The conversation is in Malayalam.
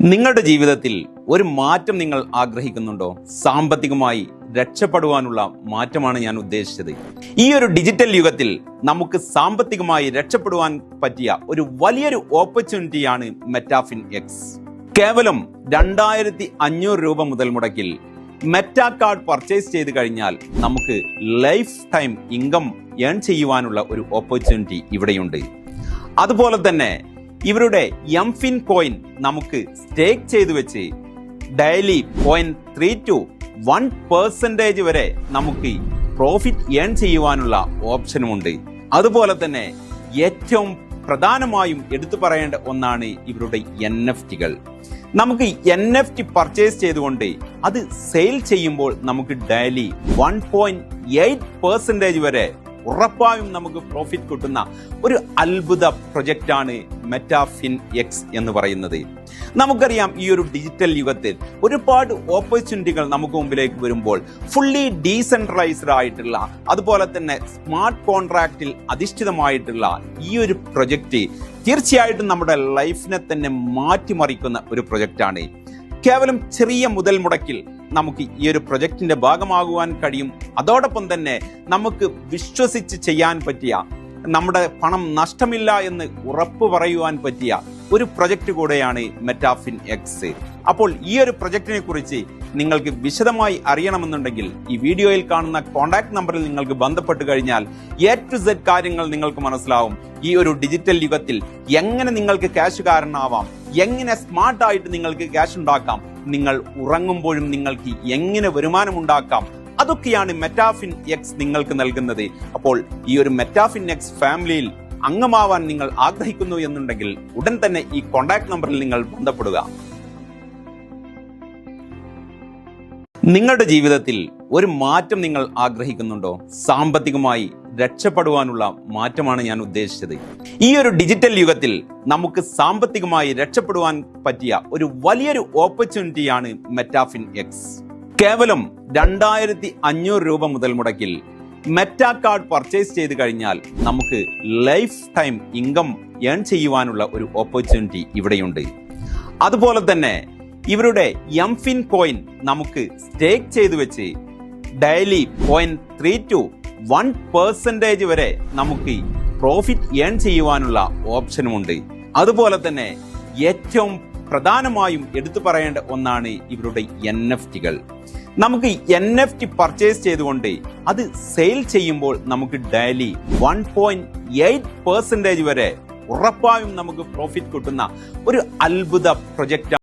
നിങ്ങളുടെ ജീവിതത്തിൽ ഒരു മാറ്റം നിങ്ങൾ ആഗ്രഹിക്കുന്നുണ്ടോ? സാമ്പത്തികമായി രക്ഷപ്പെടുവാനുള്ള മാറ്റമാണ് ഞാൻ ഉദ്ദേശിച്ചത്. ഈ ഒരു ഡിജിറ്റൽ യുഗത്തിൽ നമുക്ക് സാമ്പത്തികമായി രക്ഷപ്പെടുവാൻ പറ്റിയ ഒരു വലിയൊരു ഓപ്പർച്യൂണിറ്റിയാണ് മെറ്റാഫിൻ എക്സ്. കേവലം 2500 രൂപ മുതൽ മുടക്കിൽ മെറ്റാ കാർഡ് പർച്ചേസ് ചെയ്ത് കഴിഞ്ഞാൽ നമുക്ക് ലൈഫ് ടൈം ഇൻകം ഏൺ ചെയ്യുവാനുള്ള ഒരു ഓപ്പർച്യൂണിറ്റി ഇവിടെയുണ്ട്. അതുപോലെ തന്നെ ഇവരുടെ എംഫിൻ കോയിൻ നമുക്ക് സ്റ്റേക്ക് ചെയ്തു വെച്ച് ഡെയിലി 0.3 to 1% വരെ നമുക്ക് പ്രോഫിറ്റ് ഏൺ ചെയ്യുവാനുള്ള ഓപ്ഷനുമുണ്ട്. അതുപോലെ തന്നെ ഏറ്റവും പ്രധാനമായും എടുത്തു പറയേണ്ട ഒന്നാണ് ഇവരുടെ NFT-കൾ. നമുക്ക് NFT പർച്ചേസ് ചെയ്തുകൊണ്ട് അത് സെയിൽ ചെയ്യുമ്പോൾ നമുക്ക് ഡെയിലി 1.8% വരെ ഉറപ്പായും നമുക്ക് പ്രോഫിറ്റ് കിട്ടുന്ന ഒരു അത്ഭുത പ്രൊജക്റ്റാണ് മെറ്റാഫിൻ എക്സ് എന്ന് പറയുന്നത്. നമുക്കറിയാം, ഈ ഒരു ഡിജിറ്റൽ യുഗത്തിൽ ഒരുപാട് ഓപ്പർച്യൂണിറ്റികൾ നമുക്ക് മുമ്പിലേക്ക് വരുമ്പോൾ ഫുള്ളി ഡീസെൻട്രലൈസ്ഡ് ആയിട്ടുള്ള, അതുപോലെ തന്നെ സ്മാർട്ട് കോൺട്രാക്റ്റിൽ അധിഷ്ഠിതമായിട്ടുള്ള ഈ ഒരു പ്രൊജക്റ്റ് തീർച്ചയായിട്ടും നമ്മുടെ ലൈഫിനെ തന്നെ മാറ്റിമറിക്കുന്ന ഒരു പ്രൊജക്റ്റാണ്. കേവലം ചെറിയ മുതൽ മുടക്കിൽ നമുക്ക് ഈ ഒരു പ്രൊജക്റ്റിന്റെ ഭാഗമാകുവാൻ കഴിയും. അതോടൊപ്പം തന്നെ നമുക്ക് വിശ്വസിച്ച് ചെയ്യാൻ പറ്റിയ, നമ്മുടെ പണം നഷ്ടമില്ല എന്ന് ഉറപ്പ് പറയുവാൻ പറ്റിയ ഒരു പ്രൊജക്റ്റ് കൂടെയാണ് മെറ്റാഫിൻ എക്സ്. അപ്പോൾ ഈ ഒരു പ്രൊജക്റ്റിനെ കുറിച്ച് നിങ്ങൾക്ക് വിശദമായി അറിയണമെന്നുണ്ടെങ്കിൽ ഈ വീഡിയോയിൽ കാണുന്ന കോൺടാക്ട് നമ്പറിൽ നിങ്ങൾക്ക് ബന്ധപ്പെട്ട് കഴിഞ്ഞാൽ A to Z കാര്യങ്ങൾ നിങ്ങൾക്ക് മനസ്സിലാവും. ഈ ഒരു ഡിജിറ്റൽ യുഗത്തിൽ എങ്ങനെ നിങ്ങൾക്ക് ക്യാഷുകാരനാവാം, എങ്ങനെ സ്മാർട്ടായിട്ട് നിങ്ങൾക്ക് ക്യാഷ് ഉണ്ടാക്കാം, നിങ്ങൾ ഉറങ്ങുമ്പോഴും നിങ്ങൾക്ക് എങ്ങനെ വരുമാനം ഉണ്ടാക്കാം, അതൊക്കെയാണ് മെറ്റാഫിൻ എക്സ് നിങ്ങൾക്ക് നൽകുന്നത്. അപ്പോൾ ഈ ഒരു മെറ്റാഫിൻ എക്സ് ഫാമിലിയിൽ അംഗമാവാൻ നിങ്ങൾ ആഗ്രഹിക്കുന്നു എന്നുണ്ടെങ്കിൽ ഉടൻ തന്നെ ഈ കോൺടാക്ട് നമ്പറിൽ നിങ്ങൾ ബന്ധപ്പെടുക. നിങ്ങളുടെ ജീവിതത്തിൽ ഒരു മാറ്റം നിങ്ങൾ ആഗ്രഹിക്കുന്നുണ്ടോ? സാമ്പത്തികമായി രക്ഷപ്പെടുവാനുള്ള മാറ്റമാണ് ഞാൻ ഉദ്ദേശിച്ചത്. ഈ ഒരു ഡിജിറ്റൽ യുഗത്തിൽ നമുക്ക് സാമ്പത്തികമായി രക്ഷപ്പെടുവാൻ പറ്റിയ ഒരു വലിയൊരു ഓപ്പർച്യൂണിറ്റിയാണ് മെറ്റാഫിൻ എക്സ്. കേവലം 2500 രൂപ മുതൽ മുടക്കിൽ മെറ്റാ കാർഡ് പർച്ചേസ് ചെയ്ത് കഴിഞ്ഞാൽ നമുക്ക് ലൈഫ് ടൈം ഇൻകം ഏൺ ചെയ്യുവാനുള്ള ഒരു ഓപ്പർച്യൂണിറ്റി ഇവിടെയുണ്ട്. അതുപോലെ തന്നെ ഇവരുടെ എംഫിൻ കോയിൻ നമുക്ക് സ്റ്റേക്ക് ചെയ്തു വെച്ച് ഡെയിലി 0.3 to 1% വരെ നമുക്ക് പ്രോഫിറ്റ് ഏൺ ചെയ്യുവാനുള്ള ഓപ്ഷനുമുണ്ട്. അതുപോലെ തന്നെ ഏറ്റവും പ്രധാനമായും എടുത്തു പറയേണ്ട ഒന്നാണ് ഇവരുടെ NFT-കൾ. നമുക്ക് NFT പർച്ചേസ് ചെയ്തുകൊണ്ട് അത് സെയിൽ ചെയ്യുമ്പോൾ നമുക്ക് ഡെയിലി 1.8% വരെ ഉറപ്പായും നമുക്ക് പ്രോഫിറ്റ് കിട്ടുന്ന ഒരു അത്ഭുത പ്രൊജക്റ്റ്